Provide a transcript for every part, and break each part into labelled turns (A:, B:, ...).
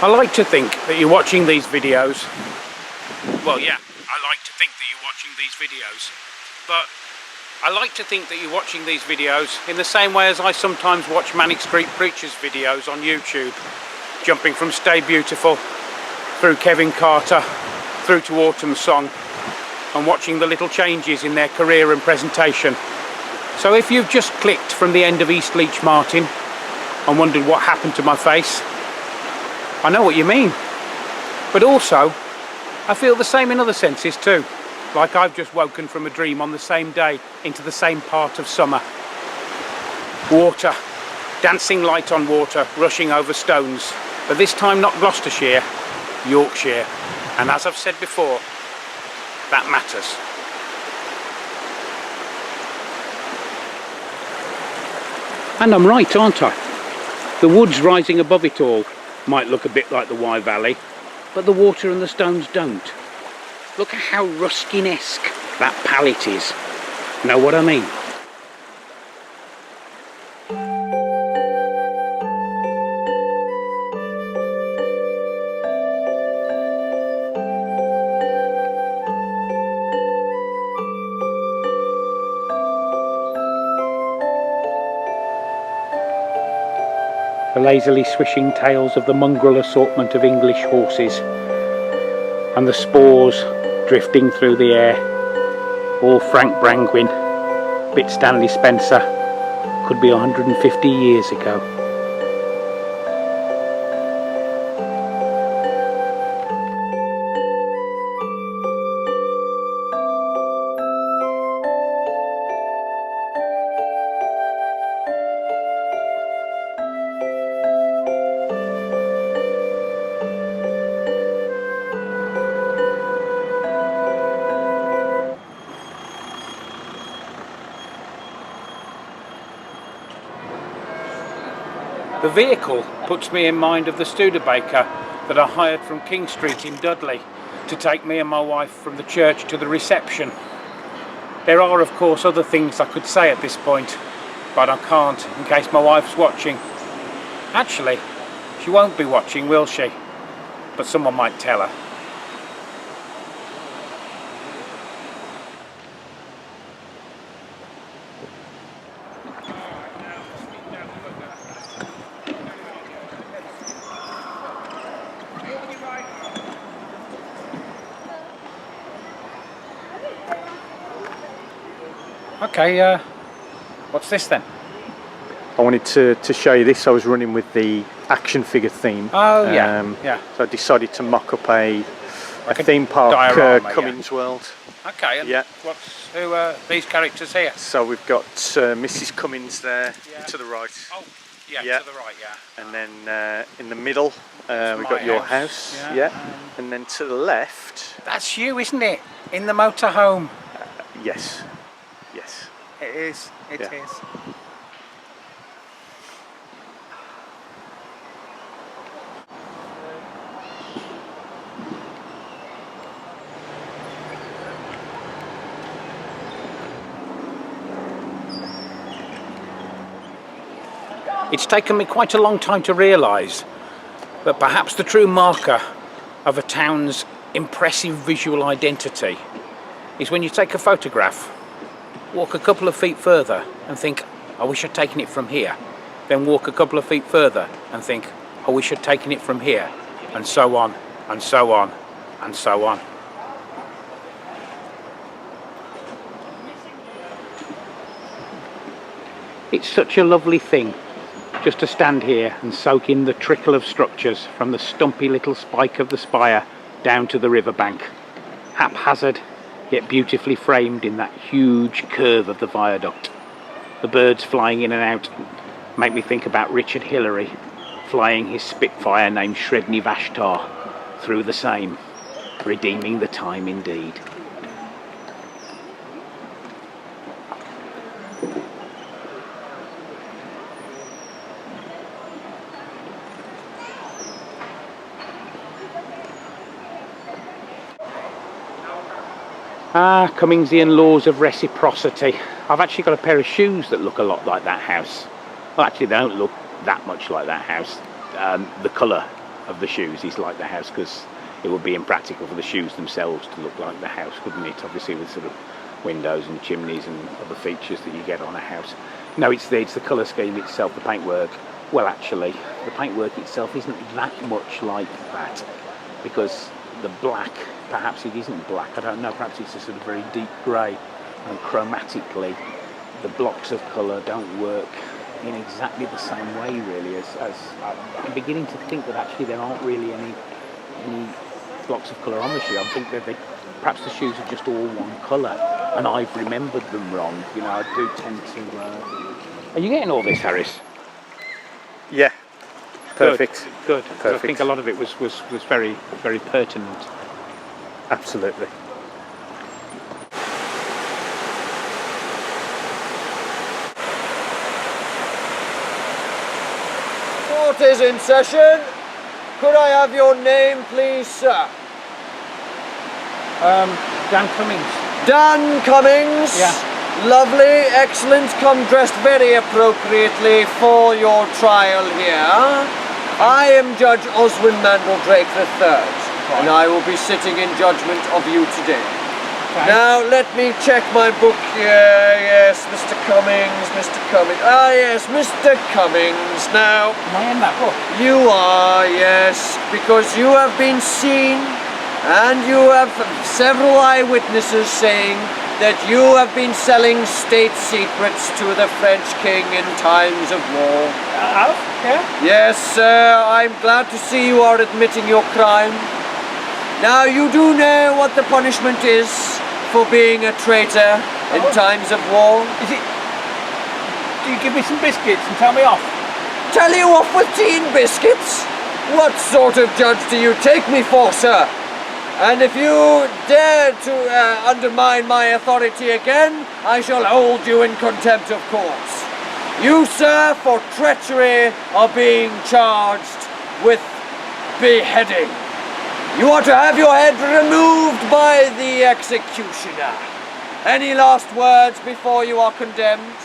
A: I like to think that you're watching these videos. Well, yeah, I like to think that you're watching these videos. But I like to think that you're watching these videos in the same way as I sometimes watch Manic Street Preachers videos on YouTube. Jumping from Stay Beautiful, through Kevin Carter, through to Autumn Song, and watching the little changes in their career and presentation. So if you've just clicked from the end of East Leach Martin and wondered what happened to my face, I know what you mean. But also, I feel the same in other senses too. Like I've just woken from a dream on the same day into the same part of summer. Water, dancing light on water, rushing over stones. But this time not Gloucestershire, Yorkshire. And as I've said before, that matters. And I'm right, aren't I? The woods rising above it all might look a bit like the Wye Valley, but the water and the stones don't. Look at how Ruskin-esque that palette is. Know what I mean? The lazily swishing tails of the mongrel assortment of English horses, and the spores drifting through the air, all Frank Brangwyn, bit Stanley Spencer, could be 150 years ago. The vehicle puts me in mind of the Studebaker that I hired from King Street in Dudley to take me and my wife from the church to the reception. There are of course other things I could say at this point, but I can't in case my wife's watching. Actually, she won't be watching, will she? But someone might tell her. Okay, what's this then?
B: I wanted to show you this. I was running with the action figure theme.
A: Oh, yeah.
B: So I decided to mock up a theme park,
A: diorama,
B: Cummings world.
A: Okay, and
B: yeah.
A: Who are these characters here?
B: So we've got Mrs. Cummings there, to the right.
A: Oh, yeah, to the right, yeah.
B: And then in the middle, we've got your house. And then to the left...
A: That's you, isn't it? In the motorhome.
B: Yes. Yes.
A: It is. It is. It's taken me quite a long time to realise that perhaps the true marker of a town's impressive visual identity is when you take a photograph, walk a couple of feet further and think, I wish I'd taken it from here. Then walk a couple of feet further and think, I wish I'd taken it from here. and so on, and so on, and so on. It's such a lovely thing just to stand here and soak in the trickle of structures from the stumpy little spike of the spire down to the riverbank. Haphazard, yet beautifully framed in that huge curve of the viaduct. The birds flying in and out make me think about Richard Hillary flying his Spitfire named Sredni Vashtar through the same, redeeming the time indeed. Ah, Cummingsian laws of reciprocity. I've actually got a pair of shoes that look a lot like that house. Well, actually they don't look that much like that house. The colour of the shoes is like the house, because it would be impractical for the shoes themselves to look like the house, wouldn't it? Obviously with sort of windows and chimneys and other features that you get on a house. No, it's the colour scheme itself, the paintwork. Well, actually, the paintwork itself isn't that much like that, because the black, perhaps it isn't black, I don't know, perhaps it's a sort of very deep grey, and chromatically the blocks of colour don't work in exactly the same way really as I'm beginning to think that actually there aren't really any blocks of colour on the shoe. I think that perhaps the shoes are just all one colour and I've remembered them wrong. You know, I do tend to... Are you getting all this, Harris?
B: Yeah. Perfect.
A: Good.
B: Perfect.
A: I think a lot of it was very, very pertinent.
B: Absolutely.
C: Court is in session. Could I have your name, please, sir?
A: Dan Cummings.
C: Dan Cummings.
A: Yeah.
C: Lovely, excellent. Come dressed very appropriately for your trial here. I am Judge Oswin Mandeldrake III, and I will be sitting in judgment of you today.
A: Okay.
C: Now, let me check my book here. Yes, Mr. Cummings, Mr. Cummings. Ah, yes, Mr. Cummings. Now,
A: Am I in that book?
C: you are, yes, because you have been seen, and you have several eyewitnesses saying that you have been selling state secrets to the French king in times of war.
A: Yeah.
C: Yes, sir, I'm glad to see you are admitting your crime. Now, you do know what the punishment is for being a traitor in times of war.
A: Is it... Do you give me some biscuits and tell me off?
C: Tell you off with tea and biscuits? What sort of judge do you take me for, sir? And if you dare to undermine my authority again, I shall hold you in contempt of court. You, sir, for treachery are being charged with beheading. You are to have your head removed by the executioner. Any last words before you are condemned?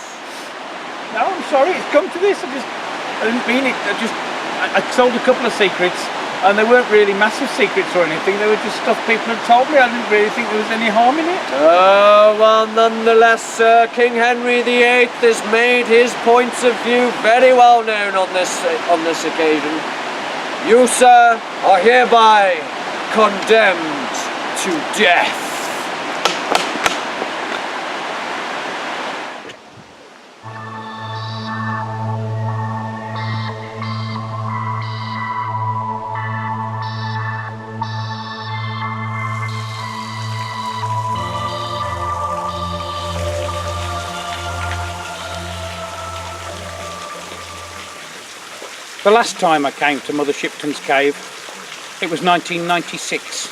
A: No, I'm sorry, it's come to this. I didn't mean it. I sold a couple of secrets, and they weren't really massive secrets or anything. They were just stuff people had told me. I didn't really think there was any harm in it.
C: Oh, well, nonetheless, sir, King Henry VIII has made his points of view very well known on this occasion. You, sir, are hereby condemned to death.
A: The last time I came to Mother Shipton's cave, it was 1996,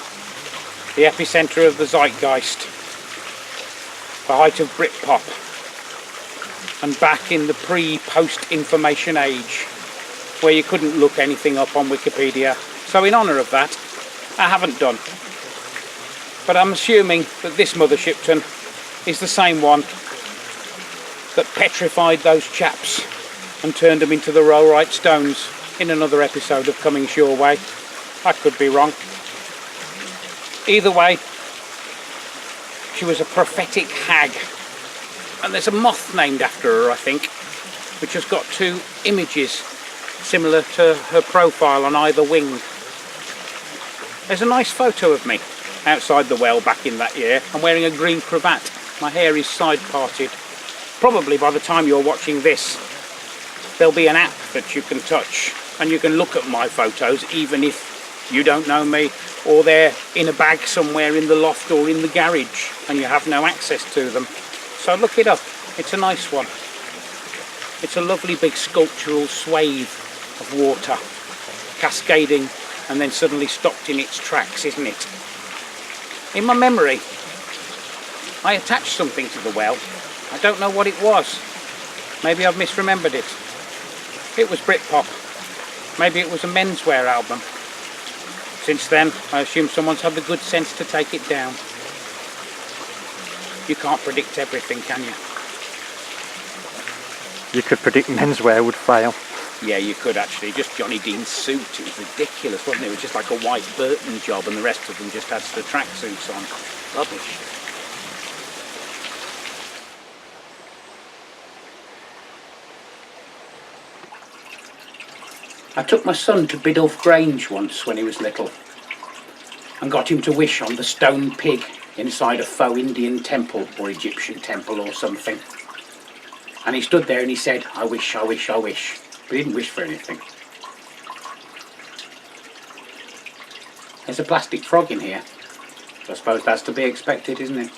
A: the epicentre of the zeitgeist, the height of Britpop, and back in the pre-post-information age, where you couldn't look anything up on Wikipedia. So in honour of that, I haven't done. But I'm assuming that this Mother Shipton is the same one that petrified those chaps and turned them into the Rollright Stones in another episode of Cumming's Your Way. I could be wrong. Either way, she was a prophetic hag. And there's a moth named after her, I think, which has got two images similar to her profile on either wing. There's a nice photo of me outside the well back in that year. I'm wearing a green cravat. My hair is side parted. Probably by the time you're watching this, there'll be an app that you can touch and you can look at my photos even if you don't know me, or they're in a bag somewhere in the loft or in the garage and you have no access to them. So look it up. It's a nice one. It's a lovely big sculptural swathe of water cascading and then suddenly stopped in its tracks, isn't it? In my memory, I attached something to the well. I don't know what it was. Maybe I've misremembered it. It was Britpop. Maybe it was a menswear album. Since then, I assume someone's had the good sense to take it down. You can't predict everything, can you?
B: You could predict menswear would fail.
A: Yeah, you could actually. Just Johnny Dean's suit. It was ridiculous, wasn't it? It was just like a white Burton job and the rest of them just had the tracksuits on. Rubbish. I took my son to Biddulph Grange once when he was little and got him to wish on the stone pig inside a faux Indian temple or Egyptian temple or something. And he stood there and he said, I wish, I wish, I wish. But he didn't wish for anything. There's a plastic frog in here. I suppose that's to be expected, isn't it?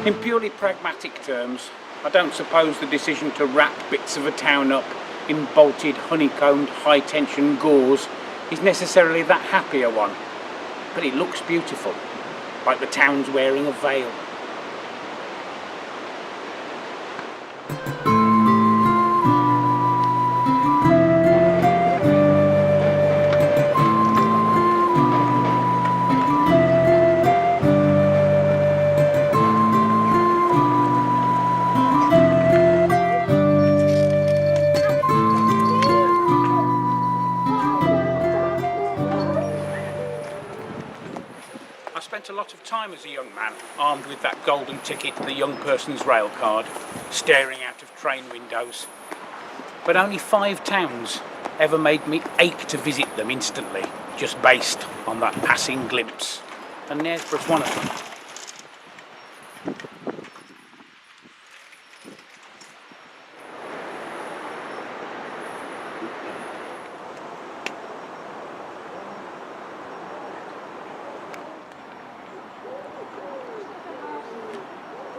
A: In purely pragmatic terms, I don't suppose the decision to wrap bits of a town up in bolted, honeycombed, high-tension gauze is necessarily that happy a one. But it looks beautiful, like the town's wearing a veil. I spent a lot of time as a young man, armed with that golden ticket, the young person's rail card, staring out of train windows. But only 5 towns ever made me ache to visit them instantly, just based on that passing glimpse. And Knaresborough's one of them.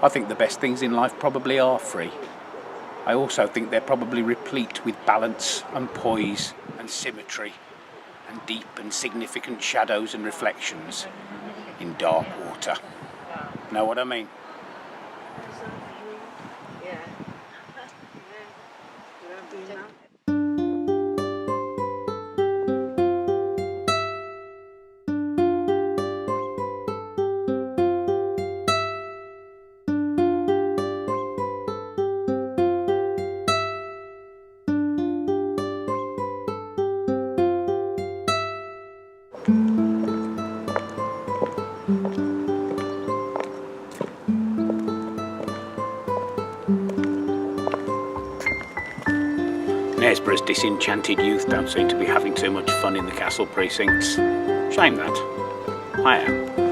A: I think the best things in life probably are free. I also think they're probably replete with balance and poise and symmetry and deep and significant shadows and reflections in dark water. Know what I mean? Knaresborough's disenchanted youth don't seem to be having too much fun in the castle precincts. Shame that. I am.